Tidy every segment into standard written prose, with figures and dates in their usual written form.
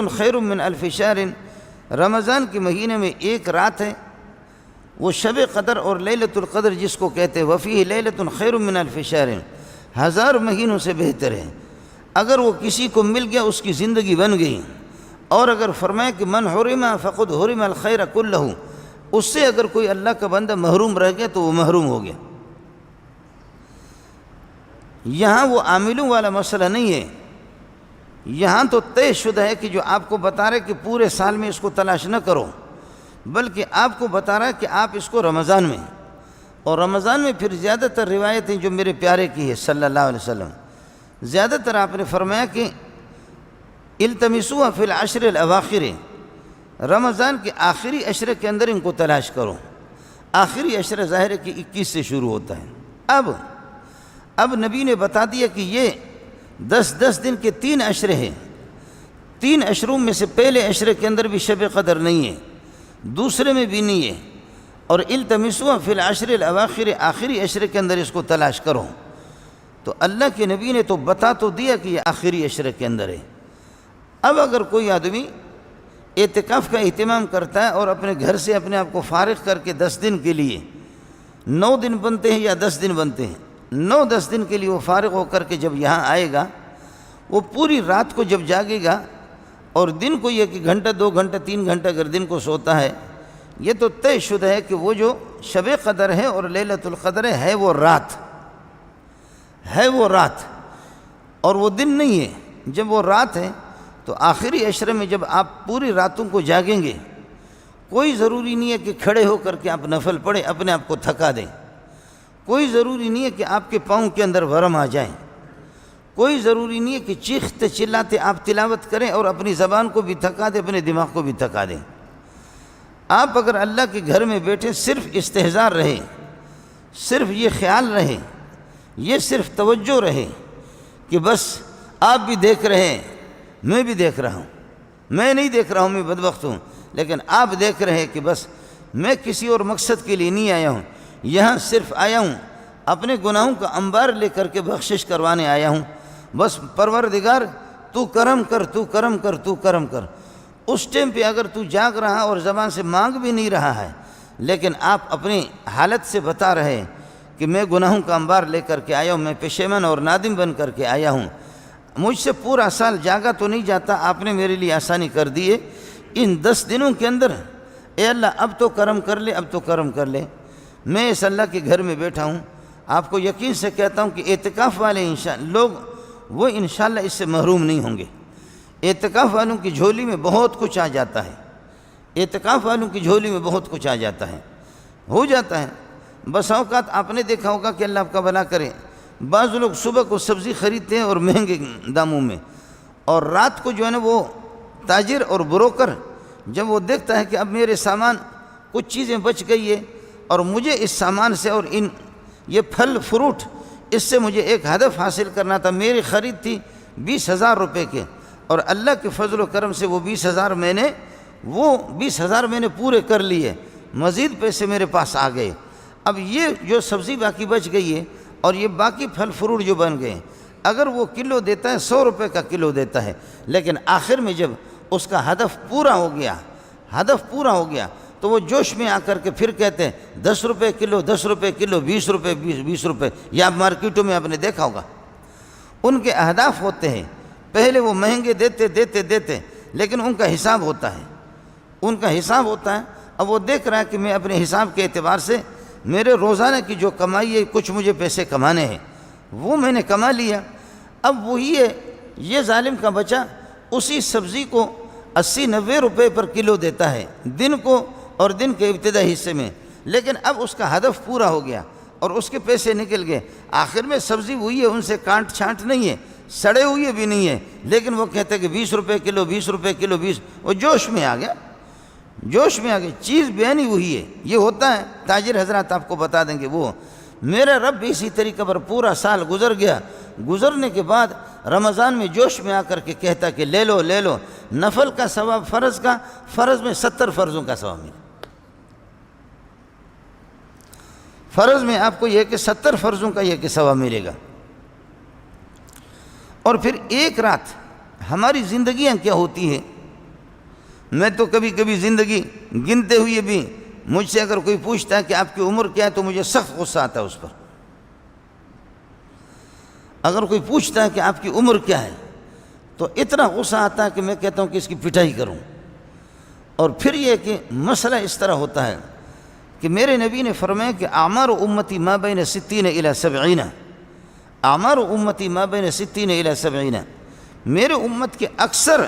خیر من الف شہر، رمضان کے مہینے میں ایک رات ہے وہ شب قدر اور لیلۃ القدر جس کو کہتے ہیں، وفیہ لیلۃ خیر من الف شہر، 1000 مہینوں سے بہتر ہے۔ اگر وہ کسی کو مل گیا اس کی زندگی بن گئی۔ اور اگر فرمائے کہ من حرم فقد حرم الخیر کلہ، اس سے اگر کوئی اللہ کا بندہ محروم رہ گیا تو وہ محروم ہو گیا۔ یہاں وہ عاملوں والا مسئلہ نہیں ہے، یہاں تو طے شدہ ہے کہ جو آپ کو بتا رہے کہ پورے سال میں اس کو تلاش نہ کرو، بلکہ آپ کو بتا رہا ہے کہ آپ اس کو رمضان میں، اور رمضان میں پھر زیادہ تر روایتیں جو میرے پیارے کی ہے صلی اللہ علیہ وسلم، زیادہ تر آپ نے فرمایا کہ التمسوها فی العشر الاواخر، رمضان کے آخری عشرے کے اندر ان کو تلاش کرو۔ آخری عشرہ ظاہر ہے کہ 21 سے شروع ہوتا ہے۔ اب نبی نے بتا دیا کہ یہ 10 دن کے 3 عشرے ہیں، 3 عشروں میں سے پہلے عشرے کے اندر بھی شب قدر نہیں ہے، دوسرے میں بھی نہیں ہے، اور التمسوها فی العشر الاواخر، آخری عشرے کے اندر اس کو تلاش کرو۔ تو اللہ کے نبی نے تو بتا تو دیا کہ یہ آخری عشرے کے اندر ہے۔ اب اگر کوئی آدمی اعتکاف کا اہتمام کرتا ہے اور اپنے گھر سے اپنے آپ کو فارغ کر کے 10 دن کے لیے، 9 دن بنتے ہیں یا 10 دن بنتے ہیں، 9-10 دن کے لیے وہ فارغ ہو کر کے جب یہاں آئے گا، وہ پوری رات کو جب جاگے گا، اور دن کو یہ کہ گھنٹہ 2 گھنٹہ 3 گھنٹہ اگر دن کو سوتا ہے، یہ تو طے شدہ ہے کہ وہ جو شب قدر ہے اور لیلۃ القدر ہے وہ رات ہے، وہ رات اور وہ دن نہیں ہے۔ جب وہ رات ہے تو آخری عشرے میں جب آپ پوری راتوں کو جاگیں گے، کوئی ضروری نہیں ہے کہ کھڑے ہو کر کے آپ نفل پڑھیں اپنے آپ کو تھکا دیں، کوئی ضروری نہیں ہے کہ آپ کے پاؤں کے اندر ورم آ جائیں، کوئی ضروری نہیں ہے کہ چیختے چلاتے آپ تلاوت کریں اور اپنی زبان کو بھی تھکا دیں، اپنے دماغ کو بھی تھکا دیں۔ آپ اگر اللہ کے گھر میں بیٹھے صرف استحضار رہے، صرف یہ خیال رہے، یہ صرف توجہ رہے کہ بس آپ بھی دیکھ رہے ہیں، میں بھی دیکھ رہا ہوں، میں نہیں دیکھ رہا ہوں، میں بدبخت ہوں، لیکن آپ دیکھ رہے ہیں کہ بس میں کسی اور مقصد کے لیے نہیں آیا ہوں، یہاں صرف آیا ہوں اپنے گناہوں کا انبار لے کر کے بخشش کروانے آیا ہوں، بس پروردگار تو کرم کر، تو کرم کر، تو کرم کر۔ اس ٹائم پہ اگر تو جاگ رہا اور زبان سے مانگ بھی نہیں رہا ہے، لیکن آپ اپنی حالت سے بتا رہے ہیں کہ میں گناہوں کا انبار لے کر کے آیا ہوں، میں پشیمان اور نادم بن کر کے آیا ہوں، مجھ سے پورا سال جاگا تو نہیں جاتا، آپ نے میرے لیے آسانی کر دی ہے، ان 10 دنوں کے اندر اے اللہ اب تو کرم کر لے، اب تو کرم کر لے۔ میں اس اللہ کے گھر میں بیٹھا ہوں، آپ کو یقین سے کہتا ہوں کہ اعتکاف والے لوگ وہ انشاءاللہ اس سے محروم نہیں ہوں گے۔ اعتکاف والوں کی جھولی میں بہت کچھ آ جاتا ہے، اعتکاف والوں کی جھولی میں بہت کچھ آ جاتا ہے، ہو جاتا ہے۔ بس اوقات آپ نے دیکھا ہوگا کہ اللہ آپ کا بھلا کرے، بعض لوگ صبح کو سبزی خریدتے ہیں اور مہنگے داموں میں، اور رات کو جو ہے نا وہ تاجر اور بروکر جب وہ دیکھتا ہے کہ اب میرے سامان کچھ چیزیں بچ گئی ہے اور مجھے اس سامان سے اور یہ پھل فروٹ اس سے مجھے ایک ہدف حاصل کرنا تھا، میری خرید تھی 20,000 روپے کے، اور اللہ کے فضل و کرم سے وہ 20,000 میں نے پورے کر لیے، مزید پیسے میرے پاس آ گئے۔ اب یہ جو سبزی باقی بچ گئی ہے اور یہ باقی پھل فروٹ جو بن گئے، اگر وہ کلو دیتا ہے 100 روپے کا کلو دیتا ہے، لیکن آخر میں جب اس کا ہدف پورا ہو گیا تو وہ جوش میں آ کر کے پھر کہتے ہیں 10 روپے کلو، 10 روپے کلو، 20 روپے، 20 روپے، یا آپ مارکیٹوں میں آپ نے دیکھا ہوگا، ان کے اہداف ہوتے ہیں، پہلے وہ مہنگے دیتے، لیکن ان کا حساب ہوتا ہے، اب وہ دیکھ رہا ہے کہ میں اپنے حساب کے اعتبار سے میرے روزانہ کی جو کمائی ہے، کچھ مجھے پیسے کمانے ہیں، وہ میں نے کما لیا، اب وہی ہے یہ ظالم کا بچہ اسی سبزی کو 80-90 روپے پر کلو دیتا ہے دن کو اور دن کے ابتدائی حصے میں، لیکن اب اس کا ہدف پورا ہو گیا اور اس کے پیسے نکل گئے، آخر میں سبزی وہی ہے، ان سے کانٹ چھانٹ نہیں ہے، سڑے ہوئے بھی نہیں ہے، لیکن وہ کہتے کہ 20 روپے کلو، 20 روپے کلو، 20، وہ جوش میں آ گیا، چیز بیانی وہی ہے۔ یہ ہوتا ہے، تاجر حضرات آپ کو بتا دیں گے، وہ میرا رب بھی اسی طریقے پر پورا سال گزر گیا، گزرنے کے بعد رمضان میں جوش میں آ کر کے کہتا کہ لے لو نفل کا ثواب فرض میں 70 فرضوں کا ثواب ملے، فرض میں آپ کو یہ کہ 70 فرضوں کا یہ کہ ثواب ملے گا۔ اور پھر ایک رات، ہماری زندگیاں کیا ہوتی ہے میں تو کبھی کبھی زندگی گنتے ہوئے بھی مجھ سے اگر کوئی پوچھتا ہے کہ آپ کی عمر کیا ہے تو مجھے سخت غصہ آتا ہے اس پر۔ اگر کوئی پوچھتا ہے کہ آپ کی عمر کیا ہے تو اتنا غصہ آتا ہے کہ میں کہتا ہوں کہ اس کی پٹائی کروں۔ اور پھر یہ کہ مسئلہ اس طرح ہوتا ہے کہ میرے نبی نے فرمایا کہ اعمار امتی ما بین 60 الی 70، اعمار امتی ما بین 60 الی 70، میرے امت کے اکثر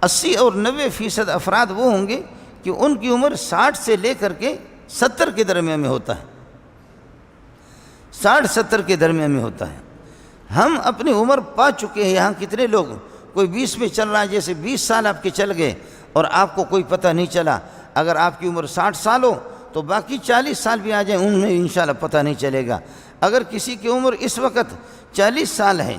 80 اور 90% افراد وہ ہوں گے کہ ان کی عمر 60 سے لے کر کے 70 کے درمیان میں ہوتا ہے، 60-70 کے درمیان میں ہوتا ہے۔ ہم اپنی عمر پا چکے ہیں۔ یہاں کتنے لوگ، کوئی 20 میں چل رہا ہے، جیسے 20 سال آپ کے چل گئے اور آپ کو کوئی پتہ نہیں چلا۔ اگر آپ کی عمر 60 سال ہو تو باقی 40 سال بھی آ جائیں، ان میں انشاءاللہ پتہ نہیں چلے گا۔ اگر کسی کی عمر اس وقت 40 سال ہے،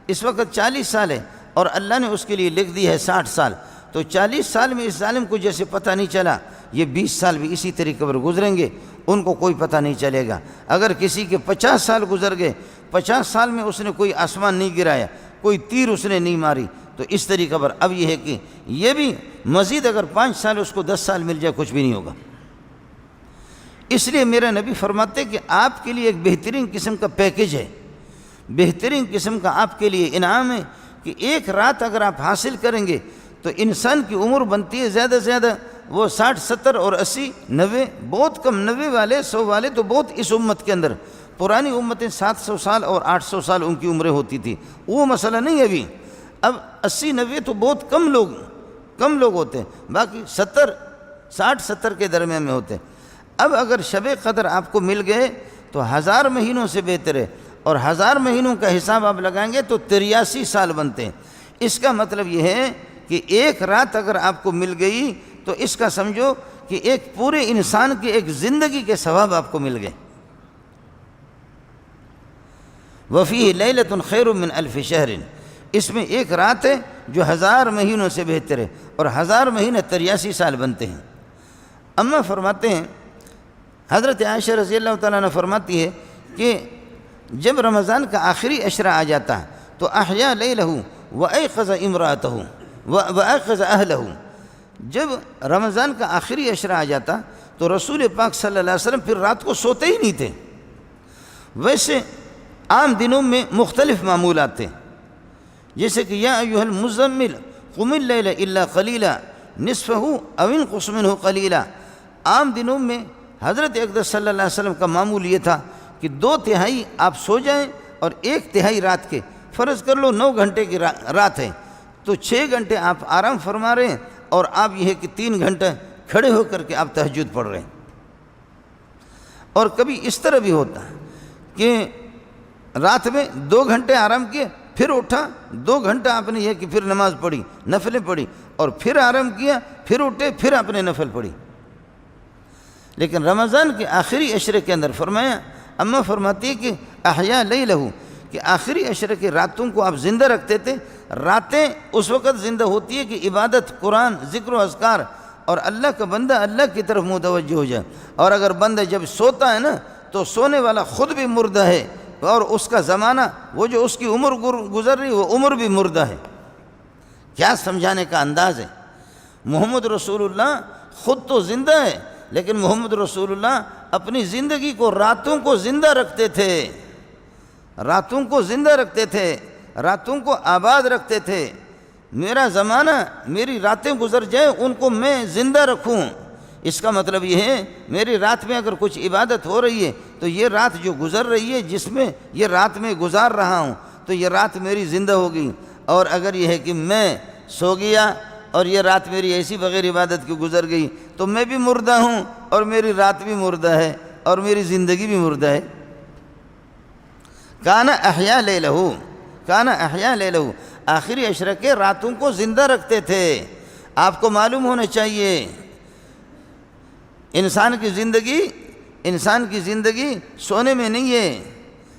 اس وقت 40 سال ہے اور اللہ نے اس کے لیے لکھ دی ہے 60 سال، تو 40 سال میں اس ظالم کو جیسے پتہ نہیں چلا، یہ 20 سال بھی اسی طریقے پر گزریں گے، ان کو کوئی پتہ نہیں چلے گا۔ اگر کسی کے 50 سال گزر گئے، 50 سال میں اس نے کوئی آسمان نہیں گرایا، کوئی تیر اس نے نہیں ماری، تو اس طریقے پر اب یہ ہے کہ یہ بھی مزید اگر 5 سال اس کو 10 سال مل جائے کچھ بھی نہیں ہوگا۔ اس لیے میرا نبی فرماتے کہ آپ کے لیے ایک بہترین قسم کا پیکیج ہے، بہترین قسم کا آپ کے لیے انعام ہے کہ ایک رات اگر آپ حاصل کریں گے تو انسان کی عمر بنتی ہے زیادہ سے زیادہ وہ 60 70 اور 80 90، بہت کم 90 والے 100 والے تو بہت اس امت کے اندر۔ پرانی امتیں 700 سال اور 800 سال ان کی عمریں ہوتی تھی، وہ مسئلہ نہیں ہے ابھی۔ اب 80 90 تو بہت کم لوگ ہوتے ہیں، باقی 60 70 کے درمیان میں ہوتے ہیں۔ اب اگر شب قدر آپ کو مل گئے تو 1000 مہینوں سے بہتر ہے، اور 1000 مہینوں کا حساب آپ لگائیں گے تو 83 سال بنتے ہیں۔ اس کا مطلب یہ ہے کہ ایک رات اگر آپ کو مل گئی تو اس کا سمجھو کہ ایک پورے انسان کی ایک زندگی کے ثواب آپ کو مل گئے۔ وَفِيهِ لَيْلَةٌ خَيْرٌ مِّنْ أَلْفِ شَهْرٍ، اس میں ایک رات ہے جو 1000 مہینوں سے بہتر ہے، اور 1000 مہینے 83 سال بنتے ہیں۔ اما فرماتے ہیں، حضرت عائشہ رضی اللہ تعالیٰ عنہ فرماتی ہے کہ جب رمضان کا آخری عشرہ آ جاتا تو احیا لیلہ وایقظ امرأتہ وایقظ اہلہ، جب رمضان کا آخری عشرہ آ جاتا تو رسول پاک صلی اللہ علیہ وسلم پھر رات کو سوتے ہی نہیں تھے۔ ویسے عام دنوں میں مختلف معمولات تھے، جیسے کہ یا ایھا المزمل قم اللیل الا قلیلا نصفہ او انقص منہ قلیلا۔ عام دنوں میں حضرت اقدس صلی اللہ علیہ وسلم کا معمول یہ تھا کہ 2/3 آپ سو جائیں اور 1/3 رات کے، فرض کر لو 9 گھنٹے کی رات ہے تو 6 گھنٹے آپ آرام فرما رہے ہیں، اور آپ یہ ہے کہ 3 گھنٹے کھڑے ہو کر کے آپ تہجد پڑھ رہے ہیں۔ اور کبھی اس طرح بھی ہوتا ہے کہ رات میں 2 گھنٹے آرام کیے، پھر اٹھا 2 گھنٹہ آپ نے یہ کہ پھر نماز پڑھی، نفلیں پڑھی، اور پھر آرام کیا، پھر اٹھے، پھر آپ نے نفل پڑھی۔ لیکن رمضان کے آخری عشرے کے اندر فرمایا، اما فرماتی ہے کہ احیا لیلہ، کہ آخری عشرے کی راتوں کو آپ زندہ رکھتے تھے۔ راتیں اس وقت زندہ ہوتی ہے کہ عبادت، قرآن، ذکر و اذکار، اور اللہ کا بندہ اللہ کی طرف متوجہ ہو جائے۔ اور اگر بندہ جب سوتا ہے نا تو سونے والا خود بھی مردہ ہے، اور اس کا زمانہ، وہ جو اس کی عمر گزر رہی وہ عمر بھی مردہ ہے۔ کیا سمجھانے کا انداز ہے! محمد رسول اللہ خود تو زندہ ہے، لیکن محمد رسول اللہ اپنی زندگی کو راتوں کو زندہ رکھتے تھے، راتوں کو زندہ رکھتے تھے، راتوں کو آباد رکھتے تھے۔ میرا زمانہ، میری راتیں گزر جائیں ان کو میں زندہ رکھوں، اس کا مطلب یہ ہے میری رات میں اگر کچھ عبادت ہو رہی ہے تو یہ رات جو گزر رہی ہے، جس میں یہ رات میں گزار رہا ہوں، تو یہ رات میری زندہ ہوگی۔ اور اگر یہ ہے کہ میں سو گیا اور یہ رات میری ایسی بغیر عبادت کی گزر گئی تو میں بھی مردہ ہوں، اور میری رات بھی مردہ ہے، اور میری زندگی بھی مردہ ہے۔ کانا احیا لیلہ، کانا احیا لیلہ، آخری عشرہ کے راتوں کو زندہ رکھتے تھے۔ آپ کو معلوم ہونا چاہیے انسان کی زندگی سونے میں نہیں ہے۔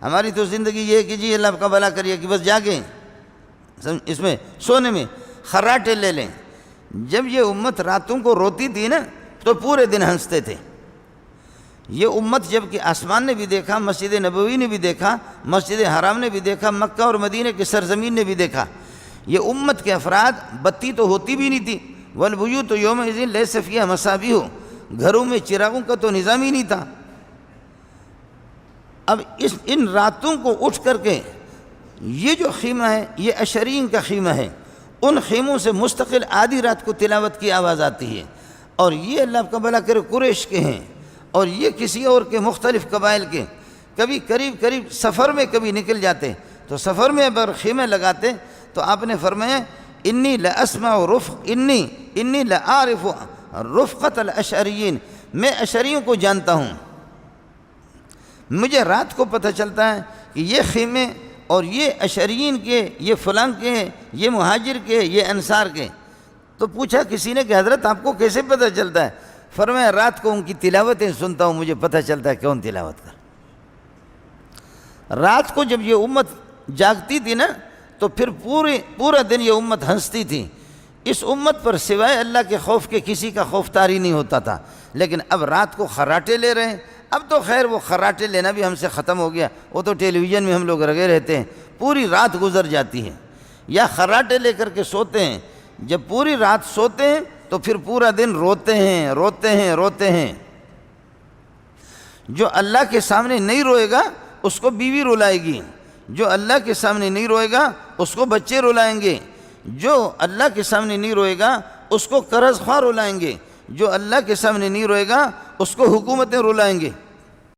ہماری تو زندگی یہ ہے کہ جی اللہ کا بھلا کریے کہ بس جاگیں، اس میں سونے میں خراٹے لے لیں۔ جب یہ امت راتوں کو روتی تھی نا تو پورے دن ہنستے تھے۔ یہ امت جب کہ آسمان نے بھی دیکھا، مسجد نبوی نے بھی دیکھا، مسجد حرام نے بھی دیکھا، مکہ اور مدینہ کی سرزمین نے بھی دیکھا، یہ امت کے افراد، بتی تو ہوتی بھی نہیں تھی، والبیوت یومئذ لیس فیہا مصابیح، گھروں میں چراغوں کا تو نظام ہی نہیں تھا۔ اب ان راتوں کو اٹھ کر کے یہ جو خیمہ ہے یہ عشرین کا خیمہ ہے، ان خیموں سے مستقل آدھی رات کو تلاوت کی آواز آتی ہے، اور یہ اللہ کا بھلا کرے قریش کے ہیں، اور یہ کسی اور کے مختلف قبائل کے، کبھی قریب سفر میں کبھی نکل جاتے تو سفر میں اگر خیمے لگاتے تو آپ نے فرمایا انی لاسمع انی لعارف رفقت الاشعریین، میں اشعریوں کو جانتا ہوں، مجھے رات کو پتہ چلتا ہے کہ یہ خیمے اور یہ اشعریین کے، یہ فلاں کے، یہ مہاجر کے، یہ انصار کے۔ تو پوچھا کسی نے کہ حضرت آپ کو کیسے پتہ چلتا ہے؟ فرمایا رات کو ان کی تلاوتیں سنتا ہوں، مجھے پتہ چلتا ہے کون تلاوت کر۔ رات کو جب یہ امت جاگتی تھی نا تو پھر پورا دن یہ امت ہنستی تھی، اس امت پر سوائے اللہ کے خوف کے کسی کا خوف طاری نہیں ہوتا تھا۔ لیکن اب رات کو خراٹے لے رہے ہیں، اب تو خیر وہ خراٹے لینا بھی ہم سے ختم ہو گیا، وہ تو ٹیلی ویژن میں ہم لوگ لگے رہتے ہیں، پوری رات گزر جاتی ہے، یا خراٹے لے کر کے سوتے ہیں، جب پوری رات سوتے ہیں تو پھر پورا دن روتے ہیں۔ جو اللہ کے سامنے نہیں روئے گا اس کو بیوی رلائے گی، جو اللہ کے سامنے نہیں روئے گا اس کو بچے رلائیں گے، جو اللہ کے سامنے نہیں روئے گا اس کو قرض خواہ رلائیں گے، جو اللہ کے سامنے نہیں روئے گا اس کو حکومتیں رلائیں گے۔